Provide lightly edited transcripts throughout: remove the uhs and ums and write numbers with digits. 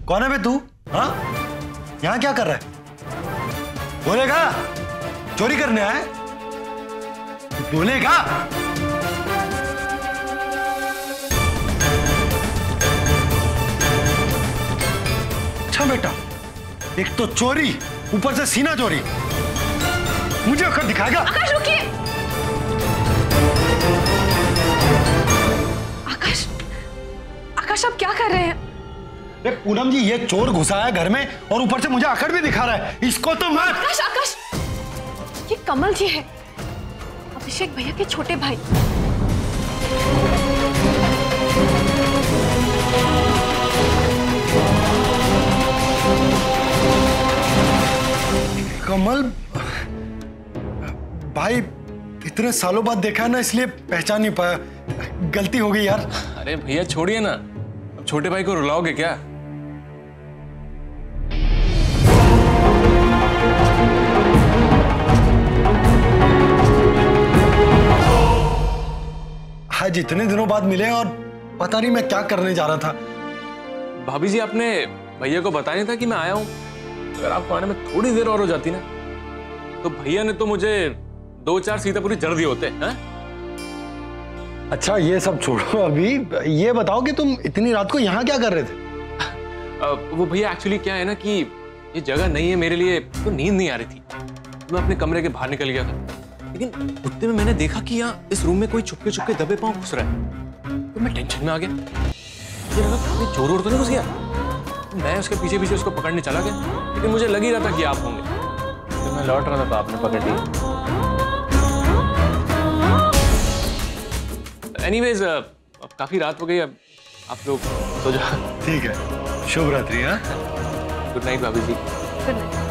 कौन है बे तू? हाँ, यहाँ क्या कर रहा है? बोलेगा? चोरी करने आए? बोलेगा? अच्छा बेटा, एक तो चोरी, ऊपर से सीना चोरी। मुझे अकड़ दिखाएगा? आकाश रुकिए। आकाश, आकाश आप क्या कर रहे हैं? पूनम जी, ये चोर घुसा है घर में और ऊपर से मुझे आकड़ भी दिखा रहा है। इसको तो मैं... आकाश, आकाश, ये कमल जी है, अभिषेक भैया के छोटे भाई। कमल भाई, इतने सालों बाद देखा ना, इसलिए पहचान नहीं पाया। गलती हो गई यार। अरे भैया छोड़िए ना, अब छोटे भाई को रुलाओगे क्या? आज इतने दिनों बाद मिले और पता नहीं मैं क्या करने जा रहा था। भाभी जी, आपने भैया को बताया नहीं था कि मैं आया हूं? अगर आपको आने में थोड़ी देर और हो जाती ना, तो भैया ने तो मुझे 2-4 सीतापुरी जड़ दिए होते हैं। अच्छा, ये सब छोड़ो, अभी ये बताओ कि तुम इतनी रात को यहाँ क्या कर रहे थे? वो भैया एक्चुअली क्या है ना कि ये जगह नहीं है मेरे लिए, तो नींद नहीं आ रही थी। मैं अपने कमरे के बाहर निकल गया था, लेकिन उतने में मैंने देखा कि यहाँ इस रूम में कोई चुपके चुपके दबे पांव घुस रहा है। तो मैं टेंशन में आ गया, मुझे लगा कोई चोर वोर तो नहीं घुस गया। तो मैं उसके पीछे पीछे उसको पकड़ने चला गया, लेकिन मुझे लग ही रहा था कि आप होंगे। तो मैं लौट रहा था तो आपने पकड़ लिया। एनीवेज, काफी रात हो गई, अब आप लोग सो जाओ। ठीक है, शुभ रात्रि। हाँ, गुड नाइट भाभी जी। Good night.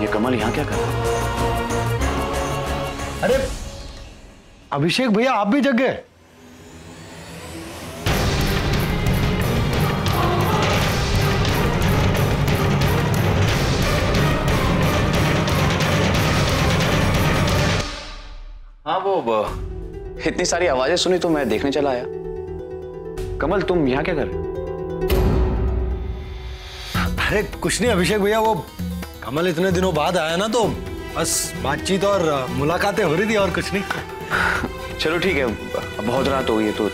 ये कमल यहाँ क्या कर रहा है? अरे अभिषेक भैया, आप भी जग गए? हाँ, वो इतनी सारी आवाजें सुनी तो मैं देखने चला आया। कमल, तुम यहाँ क्या कर रहे हो? अरे कुछ नहीं अभिषेक भैया, वो कमल इतने दिनों बाद आया ना, तो बस बातचीत और मुलाकातें हो रही थी, और कुछ नहीं। चलो ठीक है, अब बहुत रात हो गई है, तो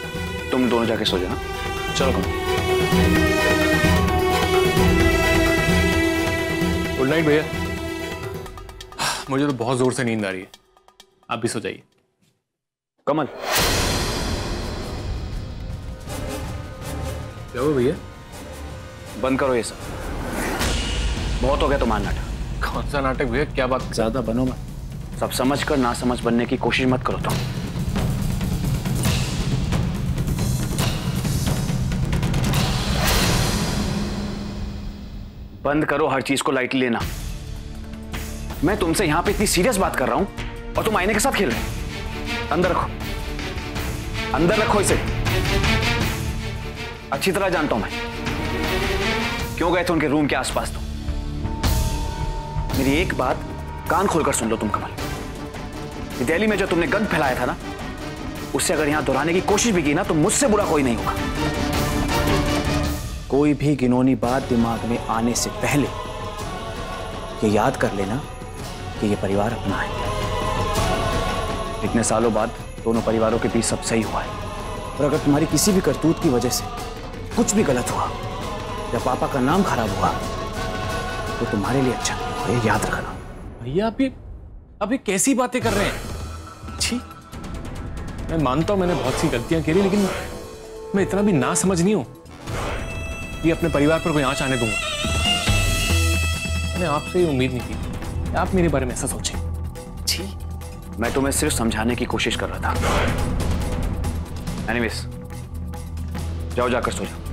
तुम दोनों जाके सो जाना। चलो कमल। गुड नाइट भैया। मुझे तो बहुत जोर से नींद आ रही है, आप भी सो जाइए। कमल, क्या हुआ भैया? बंद करो ये सब, बहुत हो गया तुम्हारा नाटक। कौन सा नाटक भैया, क्या बात? ज्यादा बनो मत, सब समझकर ना समझ बनने की कोशिश मत करो तुम। बंद करो हर चीज को लाइटली लेना। मैं तुमसे यहां पे इतनी सीरियस बात कर रहा हूं और तुम आईने के साथ खेल रहे हो। अंदर रखो, अंदर रखो इसे। अच्छी तरह जानता हूं मैं क्यों गए थे उनके रूम के आसपास। तो मेरी एक बात कान खोलकर सुन लो तुम कमल, दिल्ली में जो तुमने गंद फैलाया था ना, उससे अगर यहां दोहराने की कोशिश भी की ना, तो मुझसे बुरा कोई नहीं होगा। कोई भी घिनौनी बात दिमाग में आने से पहले ये याद कर लेना कि ये परिवार अपना है। इतने सालों बाद दोनों परिवारों के बीच सब सही हुआ है, और अगर तुम्हारी किसी भी करतूत की वजह से कुछ भी गलत हुआ या पापा का नाम खराब हुआ, तो तुम्हारे लिए अच्छा नहीं होगा, ये याद रखना। भैया आप ये कैसी बातें कर रहे हैं? छी, मैं मानता हूं मैंने बहुत सी गलतियां की, लेकिन मैं इतना भी ना समझ नहीं हूं कि अपने परिवार पर कोई आंच आने दूंगा। मैंने आपसे ही उम्मीद नहीं थी कि आप मेरे बारे में ऐसा सोचें। छी, मैं तुम्हें सिर्फ समझाने की कोशिश कर रहा था। एनीवेज, जाओ जाकर सो जाओ।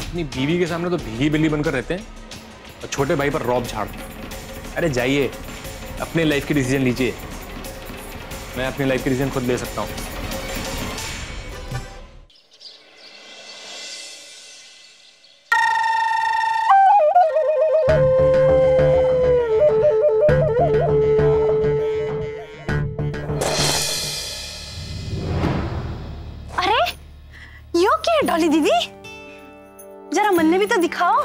अपनी बीवी के सामने तो भीगी बिल्ली बनकर रहते हैं और छोटे भाई पर रौब झाड़ते हैं। अरे जाइए, अपने लाइफ के डिसीजन लीजिए। मैं अपनी लाइफ के डिसीजन खुद ले सकता हूँ। अरे यो क्या है डॉली दीदी, जरा मन में भी तो दिखाओ।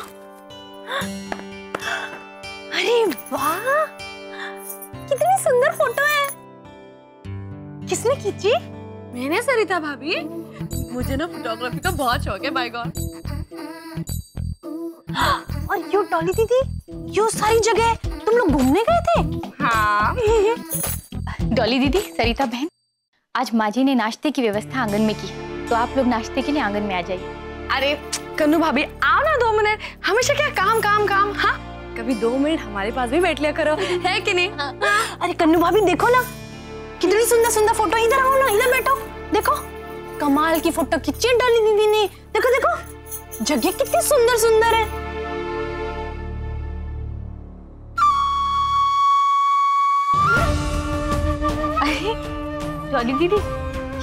अरे वाह, कितनी सुंदर फोटो है। किसने खींची? मैंने सरिता भाभी, मुझे ना फोटोग्राफी का बहुत शौक है। By God. और यो डॉली दीदी, यो सारी जगह तुम लोग घूमने गए थे? हाँ। डॉली दीदी, सरिता बहन, आज माँ जी ने नाश्ते की व्यवस्था आंगन में की, तो आप लोग नाश्ते के लिए आंगन में आ जाइए। अरे कन्नू भाभी, आओ ना 2 मिनट। हमेशा क्या काम काम काम। हाँ, कभी 2 मिनट हमारे पास भी बैठ लिया करो, है कि नहीं? अरे कन्नू भाभी देखो ना, कितनी सुंदर सुंदर फोटो। इधर आओ ना, इधर बैठो। देखो कमाल की फोटो खींची डॉली दीदी ने। देखो देखो, जगह कितनी सुंदर सुंदर है। अरे डॉली दीदी,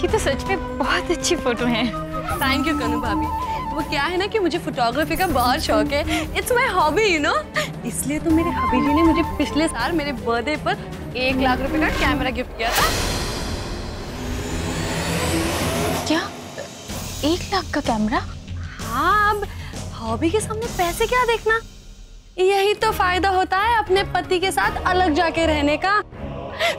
ये तो सच में बहुत अच्छी फोटो है। थैंक यू कन्नू भाभी। वो क्या है ना कि मुझे फोटोग्राफी का बहुत शौक है। It's my hobby, you know. इसलिए तो मेरे हबी जी ने मुझे पिछले साल मेरे बर्थडे पर 1 लाख रुपए का कैमरा गिफ्ट किया था। क्या 1 लाख का कैमरा? हाँ, अब हॉबी के सामने पैसे क्या देखना। यही तो फायदा होता है अपने पति के साथ अलग जाके रहने का।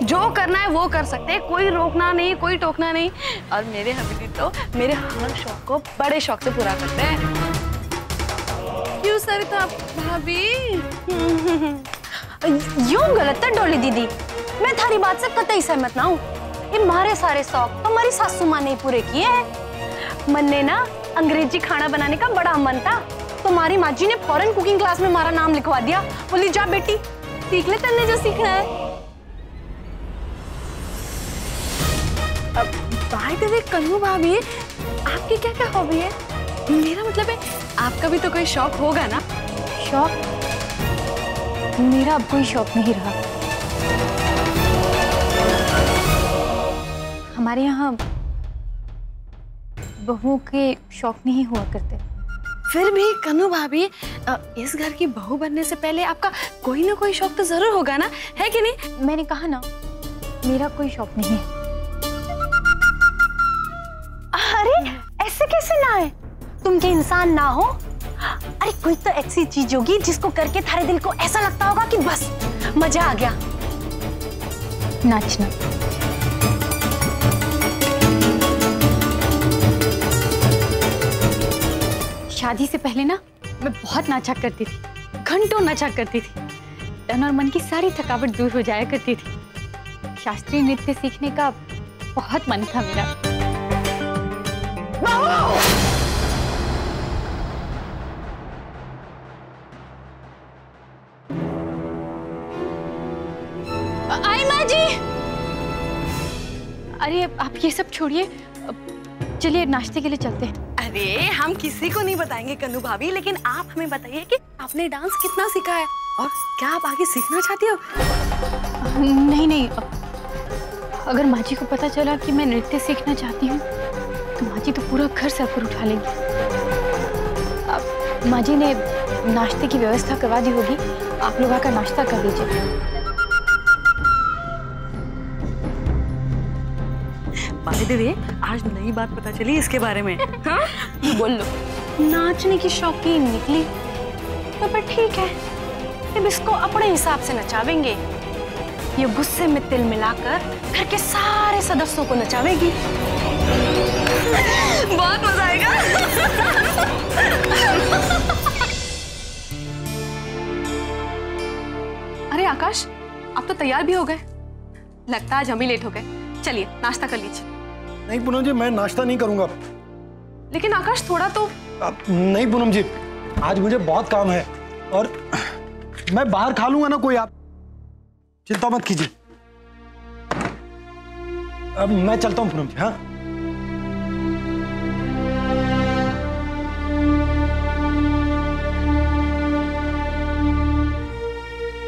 जो करना है वो कर सकते हैं, कोई रोकना नहीं, कोई टोकना नहीं। और मेरे हबीबी तो मेरे हर शौक को बड़े शौक से पूरा करते हैं। क्यों सरिता भाभी? यूं गलत है डॉली दीदी, मैं थारी बात से कतई सहमत ना हूँ। ये मारे सारे शौक तो हमारी सासू माँ ने पूरे किए हैं। मन ने ना अंग्रेजी खाना बनाने का बड़ा मन था, तुम्हारी माँ जी ने फॉरेन कुकिंग क्लास में हमारा नाम लिखवा दिया। बोली जा बेटी, सीख ले तन्ने जो सीखना है। बाय द वे कन्नू भाभी, आपकी क्या क्या हॉबी है? मेरा मतलब है आपका भी तो कोई शौक होगा ना? शौक? मेरा अब कोई शौक नहीं रहा। हमारे यहाँ बहुओं के शौक नहीं हुआ करते। फिर भी कन्नू भाभी, इस घर की बहू बनने से पहले आपका कोई ना कोई शौक तो जरूर होगा ना, है कि नहीं? मैंने कहा ना, मेरा कोई शौक नहीं है। अरे ऐसे कैसे ना है? तुम के इंसान ना हो? अरे कोई तो ऐसी चीज होगी जिसको करके थारे दिल को ऐसा लगता होगा कि बस मजा आ गया। नाचना। शादी से पहले ना मैं बहुत नाचा करती थी, घंटों नाचा करती थी। तन और मन की सारी थकावट दूर हो जाया करती थी। शास्त्रीय नृत्य सीखने का बहुत मन था मेरा। आई माँ जी। अरे आप ये सब छोड़िए, चलिए नाश्ते के लिए चलते हैं। अरे हम किसी को नहीं बताएंगे कन्नू भाभी, लेकिन आप हमें बताइए कि आपने डांस कितना सीखा है और क्या आप आगे सीखना चाहती हो? नहीं नहीं, अगर माँ जी को पता चला कि मैं नृत्य सीखना चाहती हूँ तो माँ जी तो पूरा घर सर पर उठा लेंगी। अब माँ जी ने नाश्ते की व्यवस्था करवा दी होगी, आप लोग आकर नाश्ता कर लीजिए। बाय द वे, आज नई बात पता चली इसके बारे में। हाँ? बोल लो। नाचने की शौकीन निकली तो फिर ठीक है, अब इसको अपने हिसाब से नचावेंगे। ये गुस्से में तिल मिलाकर घर के सारे सदस्यों को नचावेगी। बहुत मजा आएगा। अरे आकाश, आप तो तैयार भी हो गए। लगता है आज हम ही लेट हो गए। चलिए नाश्ता कर लीजिए। नहीं पूनम जी, मैं नाश्ता नहीं करूंगा। लेकिन आकाश थोड़ा तो। नहीं पूनम जी, आज मुझे बहुत काम है और मैं बाहर खा लूंगा ना, कोई आप चिंता मत कीजिए। अब मैं चलता हूँ पूनम जी। हाँ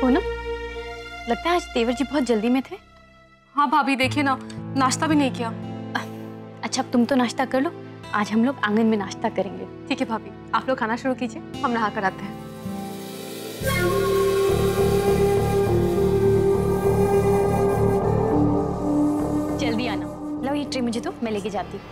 पूनम, लगता है आज तेवर जी बहुत जल्दी में थे। हाँ भाभी, देखिए ना, नाश्ता भी नहीं किया। अच्छा, अब तुम तो नाश्ता कर लो, आज हम लोग आंगन में नाश्ता करेंगे। ठीक है भाभी, आप लोग खाना शुरू कीजिए, हम नहा कर आते हैं। जल्दी आना। लो ये ट्रे मुझे दो, मैं लेके जाती हूँ।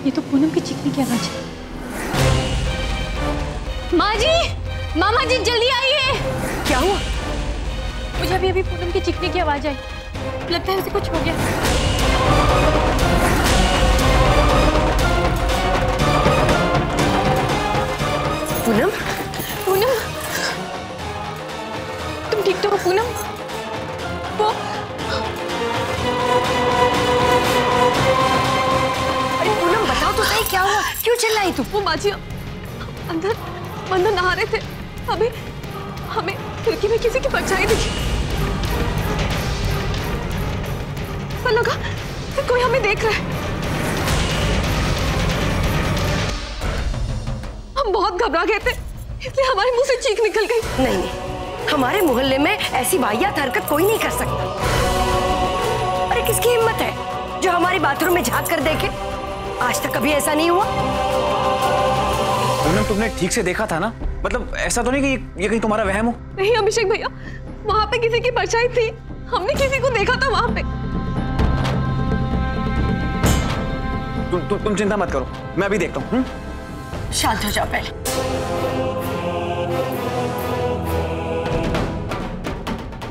ये तो पूनम की चीखने की आवाज है। माँ जी, मामा जी जल्दी आइए। क्या हुआ? मुझे अभी अभी पूनम की चीखने की आवाज आई, लगता है उसे कुछ हो गया। पूनम, पूनम, तुम ठीक तो हो पूनम? वो अरे पूनम बताओ तो सही, क्या हुआ? क्यों चिल्लाई तू? वो माँ जी अंदर नहा रहे थे, अभी हमें खिड़की में किसी की परछाई दिखी, पर लगा कि कोई हमें देख रहा है। हम बहुत घबरा गए थे, इसलिए हमारे मुंह से चीख निकल गई। नहीं नहीं, हमारे मोहल्ले में ऐसी वाहियात हरकत कोई नहीं कर सकता। अरे किसकी हिम्मत है जो हमारी बाथरूम में झांक कर देखे? आज तक कभी ऐसा नहीं हुआ। तुमने ठीक से देखा था ना? मतलब ऐसा तो नहीं कि ये कहीं तुम्हारा वहम हो? नहीं अभिषेक भैया, वहां पे किसी की परछाई थी, हमने किसी को देखा था वहां पे। तुम चिंता मत करो, मैं अभी देखता हूँ। शांत हो जाओ पहले।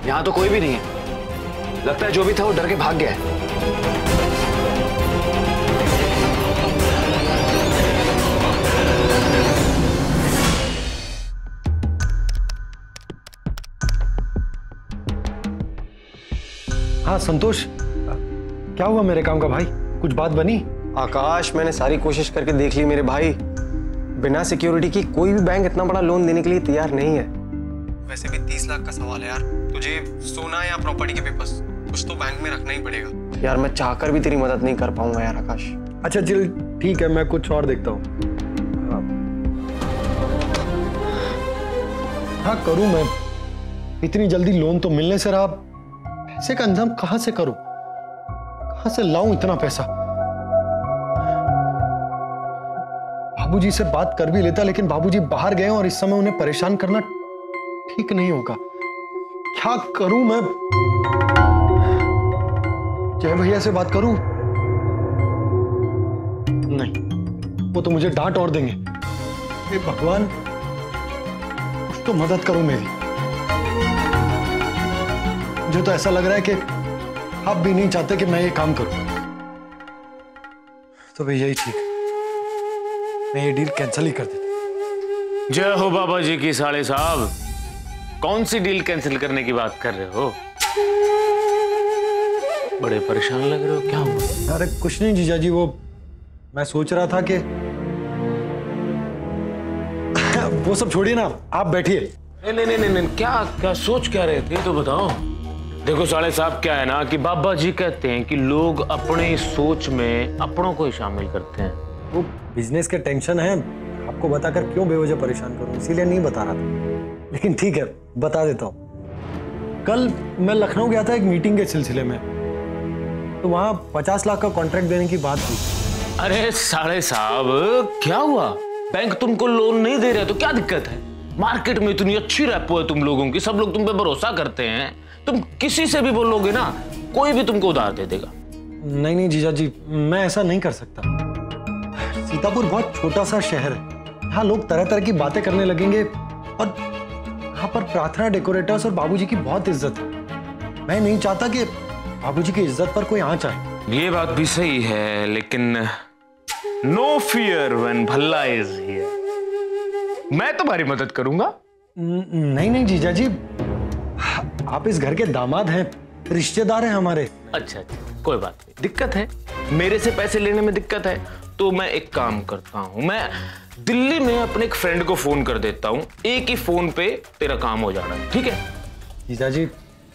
यहाँ तो कोई भी नहीं है, लगता है जो भी था वो डर के भाग गया है। हाँ संतोष, क्या हुआ मेरे काम का भाई? कुछ बात बनी? आकाश, मैंने सारी कोशिश करके देख ली मेरे भाई, बिना सिक्योरिटी की कोई भी बैंक इतना बड़ा लोन देने के लिए तैयार नहीं है। वैसे भी 30 लाख का सवाल है यार, तुझे सोना या प्रॉपर्टी के पेपर्स कुछ तो बैंक में रखना ही पड़ेगा। यार मैं चाहकर भी तेरी मदद नहीं कर पाऊंगा यार आकाश। अच्छा चल ठीक है, मैं कुछ और देखता हूँ। हाँ करूँ मैं, इतनी जल्दी लोन तो मिलने से रहा, पैसे का इंतजाम कहाँ से करूं, कहाँ से लाऊं इतना पैसा? बाबूजी से बात कर भी लेता, लेकिन बाबूजी बाहर गए और इस समय उन्हें परेशान करना ठीक नहीं होगा। क्या करूं मैं? जय भैया से बात करूं? नहीं, वो तो मुझे डांट और देंगे। हे भगवान, कुछ तो मदद करो मेरी। मुझे तो ऐसा लग रहा है कि आप भी नहीं चाहते कि मैं ये काम करूं। तो भैया ही ठीक, मैं ये डील कैंसिल ही कर देता। जय हो बाबा जी की साले साहब, कौन सी डील कैंसिल करने की बात कर रहे हो? बड़े परेशान लग रहे हो, क्या हुआ? अरे कुछ नहीं जीजा जी, वो मैं सोच रहा था कि वो सब छोड़िए ना, आप बैठिए। नहीं, क्या सोच क्या रहे थे तो बताओ। देखो साले साहब, क्या है ना कि बाबा जी कहते हैं कि लोग अपनी सोच में अपनों को ही शामिल करते हैं। वो बिजनेस के टेंशन है, आपको बताकर क्यों बेवजह परेशान करूं, इसीलिए नहीं बता रहा था। लेकिन ठीक है, बता देता हूं। कल मैं लखनऊ गया था एक मीटिंग के सिलसिले में, तो वहां 50 लाख का कॉन्ट्रैक्ट देने की बात हुई। अरे साले साहब, क्या हुआ? बैंक तुमको लोन नहीं दे रहे तो क्या दिक्कत है? मार्केट में इतनी अच्छी रेपो है तुम लोगों की, सब लोग तुम पे भरोसा करते हैं। तुम किसी से भी बोलोगे ना, कोई भी तुमको उधार दे देगा। नहीं जीजा जी, मैं ऐसा नहीं कर सकता। सीतापुर बहुत छोटा सा शहर है, यहाँ लोग तरह तरह की बातें करने लगेंगे, और यहाँ पर प्रार्थना डेकोरेटर्स और बाबूजी की बहुत इज्जत है। मैं नहीं चाहता कि बाबूजी की इज्जत पर कोई आंच आए। ये बात भी सही है, लेकिन no fear when Bhalla is here. मैं तुम्हारी मदद करूंगा। नहीं जीजा जी, आप इस घर के दामाद हैं, रिश्तेदार हैं हमारे। अच्छा, कोई बात नहीं। दिक्कत है, मेरे से पैसे लेने में दिक्कत है, तो मैं एक काम करता हूं, मैं दिल्ली में अपने एक फ्रेंड को फोन कर देता हूं, एक ही फोन पे तेरा काम हो जाना है, ठीक है? जीजा जी,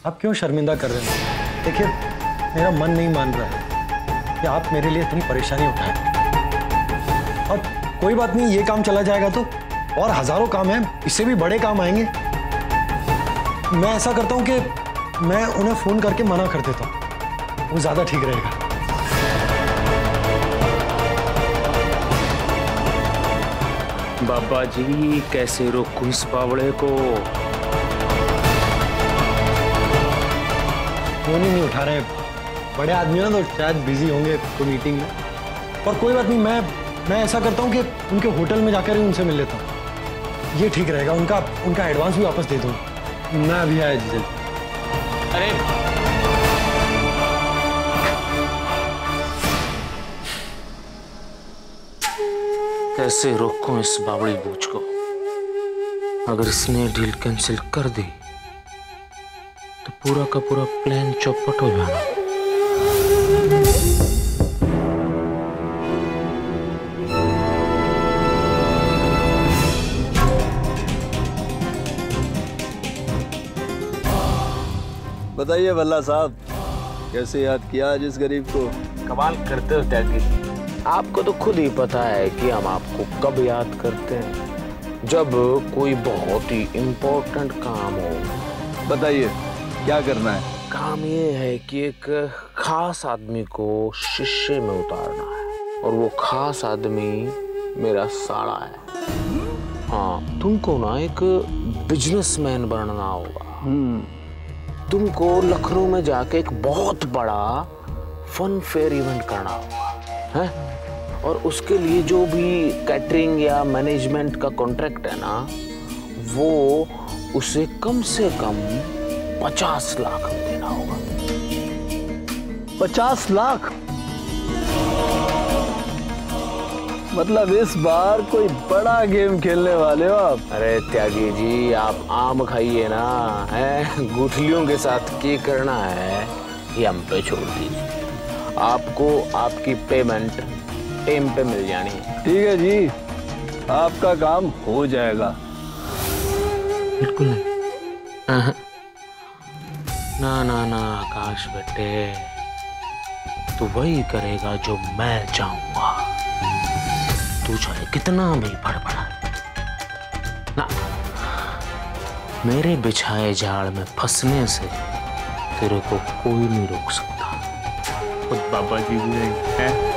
आप क्यों शर्मिंदा कर रहे हैं? देखिए, मेरा मन नहीं मान रहा है कि आप मेरे लिए इतनी परेशानी उठाएं। और कोई बात नहीं, ये काम चला जाएगा तो और हजारों काम हैं, इससे भी बड़े काम आएंगे। मैं ऐसा करता हूं कि मैं उन्हें फोन करके मना कर देता हूं, वो ज्यादा ठीक रहेगा। बाबा जी, कैसे रोकूं इस बावड़े को? फोन ही नहीं उठा रहे, बड़े आदमी ना, तो शायद बिजी होंगे कोई मीटिंग में। और कोई बात नहीं, मैं ऐसा करता हूं कि उनके होटल में जाकर ही उनसे मिल लेता हूं, ये ठीक रहेगा। उनका एडवांस भी वापस दे दूं। मैं अभी आया जीजा। अरे कैसे रोकूं इस बावड़ी बूझ को? अगर इसने डील कैंसिल कर दी तो पूरा का पूरा प्लान चौपट हो जाना। बताइए भल्ला साहब, कैसे याद किया आज इस गरीब को? कमाल करते हो त्यागी, आपको तो खुद ही पता है कि हम आपको कब याद करते हैं, जब कोई बहुत ही इम्पोर्टेंट काम हो। बताइए क्या करना है? काम ये है कि एक खास आदमी को शीशे में उतारना है, और वो खास आदमी मेरा साला है। हाँ, तुमको ना एक बिजनेसमैन बनना होगा। तुमको लखनऊ में जाके एक बहुत बड़ा फन फेयर इवेंट करना होगा, है? और उसके लिए जो भी कैटरिंग या मैनेजमेंट का कॉन्ट्रैक्ट है ना, वो उसे कम से कम 50 लाख देना होगा। 50 लाख? मतलब इस बार कोई बड़ा गेम खेलने वाले हो आप? अरे त्यागी जी, आप आम खाइए ना, है गुठलियों के साथ क्या करना है ये हम पे छोड़ दीजिए। आपको आपकी पेमेंट टाइम पे मिल जानी है। ठीक है जी, आपका काम हो जाएगा। बिल्कुल नहीं। ना ना ना आकाश बेटे, तू वही करेगा जो मैं चाहूंगा। तू चाहे कितना भी बड़बड़ा ना, मेरे बिछाए जाल में फंसने से तेरे को कोई नहीं रोक सकता। खुद बाबा जी भी हैं।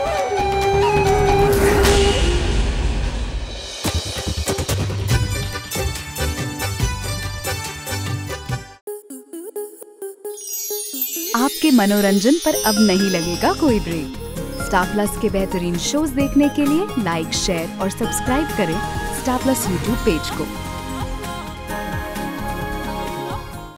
आपके मनोरंजन पर अब नहीं लगेगा कोई ब्रेक। स्टार प्लस के बेहतरीन शोज देखने के लिए लाइक, शेयर और सब्सक्राइब करें स्टार प्लस यूट्यूब पेज को।